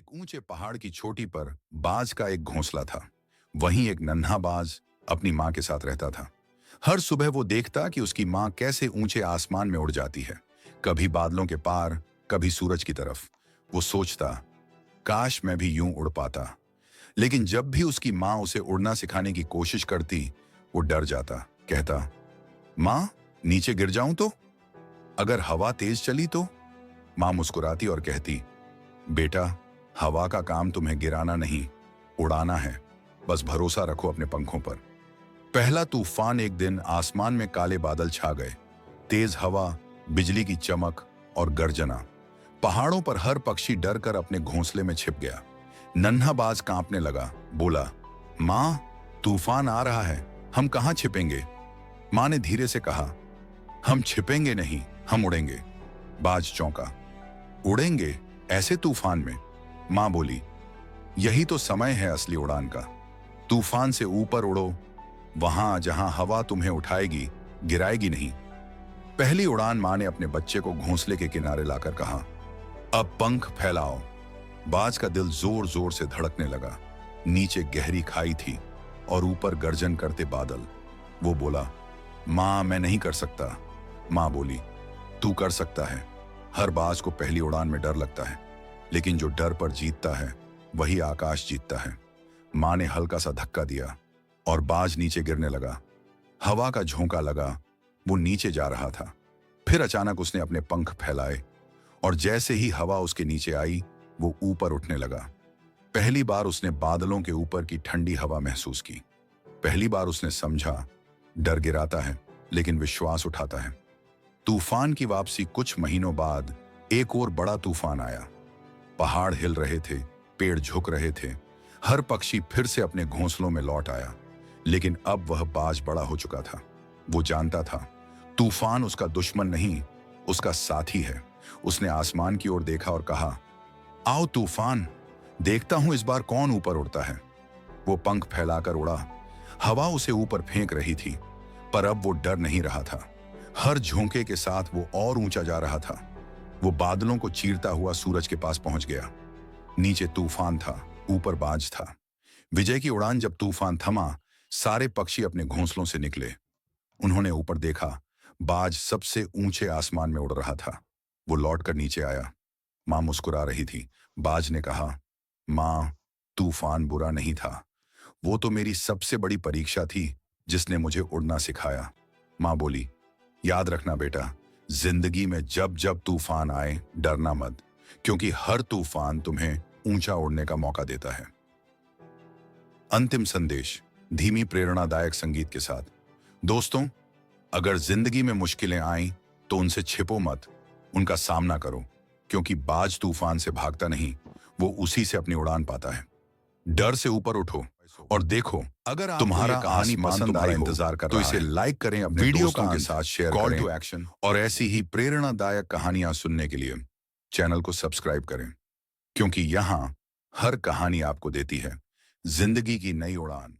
एक ऊंचे पहाड़ की चोटी पर बाज का एक घोंसला था। वहीं एक नन्हा बाज अपनी माँ के साथ रहता था। हर सुबह वो देखता कि उसकी माँ कैसे ऊंचे आसमान में उड़ जाती है, कभी बादलों के पार, कभी सूरज की तरफ। वो सोचता, काश मैं भी यूं उड़ पाता। लेकिन जब भी उसकी माँ उसे उड़ना सिखाने की कोशिश करती, वो डर जाता। कहता, माँ, नीचे गिर जाऊं तो? अगर हवा तेज चली तो? माँ मुस्कुराती और कहती, बेटा, हवा का काम तुम्हें गिराना नहीं, उड़ाना है। बस भरोसा रखो अपने पंखों पर। पहला तूफान एक दिन आसमान में काले बादल छा गए। तेज हवा, बिजली की चमक और गर्जना। पहाड़ों पर हर पक्षी डर कर अपने घोंसले में छिप गया। नन्हा बाज कांपने लगा, बोला, माँ, तूफान आ रहा है, हम कहाँ छिपेंगे? माँ ने धीरे से कहा, हम छिपेंगे नहीं, हम उड़ेंगे। बाज चौंका, उड़ेंगे ऐसे तूफान में? माँ बोली, यही तो समय है असली उड़ान का। तूफान से ऊपर उड़ो, वहां जहां हवा तुम्हें उठाएगी, गिराएगी नहीं। पहली उड़ान माँ ने अपने बच्चे को घोंसले के किनारे लाकर कहा, अब पंख फैलाओ। बाज का दिल जोर जोर से धड़कने लगा। नीचे गहरी खाई थी और ऊपर गर्जन करते बादल। वो बोला, माँ, मैं नहीं कर सकता। माँ बोली, तू कर सकता है। हर बाज को पहली उड़ान में डर लगता है, लेकिन जो डर पर जीतता है वही आकाश जीतता है। माँ ने हल्का सा धक्का दिया और बाज नीचे गिरने लगा। हवा का झोंका लगा, वो नीचे जा रहा था। फिर अचानक उसने अपने पंख फैलाए और जैसे ही हवा उसके नीचे आई, वो ऊपर उठने लगा। पहली बार उसने बादलों के ऊपर की ठंडी हवा महसूस की। पहली बार उसने समझा, डर गिराता है लेकिन विश्वास उठाता है। तूफान की वापसी कुछ महीनों बाद एक और बड़ा तूफान आया। पहाड़ हिल रहे थे, पेड़ झुक रहे थे, हर पक्षी फिर से अपने घोंसलों में लौट आया। लेकिन अब वह बाज बड़ा हो चुका था। वो जानता था, तूफान उसका दुश्मन नहीं, उसका साथी है। उसने आसमान की ओर देखा और कहा, आओ तूफान, देखता हूं इस बार कौन ऊपर उड़ता है। वो पंख फैलाकर उड़ा। हवा उसे ऊपर फेंक रही थी, पर अब वो डर नहीं रहा था। हर झोंके के साथ वो और ऊंचा जा रहा था। वो बादलों को चीरता हुआ सूरज के पास पहुंच गया। नीचे तूफान था, ऊपर बाज था। विजय की उड़ान जब तूफान थमा, सारे पक्षी अपने घोंसलों से निकले। उन्होंने ऊपर देखा, बाज सबसे ऊंचे आसमान में उड़ रहा था। वो लौटकर नीचे आया। माँ मुस्कुरा रही थी। बाज ने कहा, माँ, तूफान बुरा नहीं था, वो तो मेरी सबसे बड़ी परीक्षा थी जिसने मुझे उड़ना सिखाया। माँ बोली, याद रखना बेटा, जिंदगी में जब जब तूफान आए, डरना मत, क्योंकि हर तूफान तुम्हें ऊंचा उड़ने का मौका देता है। अंतिम संदेश, धीमी प्रेरणादायक संगीत के साथ। दोस्तों, अगर जिंदगी में मुश्किलें आईं तो उनसे छिपो मत, उनका सामना करो, क्योंकि बाज तूफान से भागता नहीं, वो उसी से अपनी उड़ान पाता है। डर से ऊपर उठो और देखो, अगर तुम्हारा कहानी पसंद आए इंतजार कर तो इसे लाइक करें, अपने वीडियो के साथ शेयर करें, कॉल टू एक्शन, और ऐसी ही प्रेरणादायक कहानियां सुनने के लिए चैनल को सब्सक्राइब करें, क्योंकि यहाँ हर कहानी आपको देती है जिंदगी की नई उड़ान।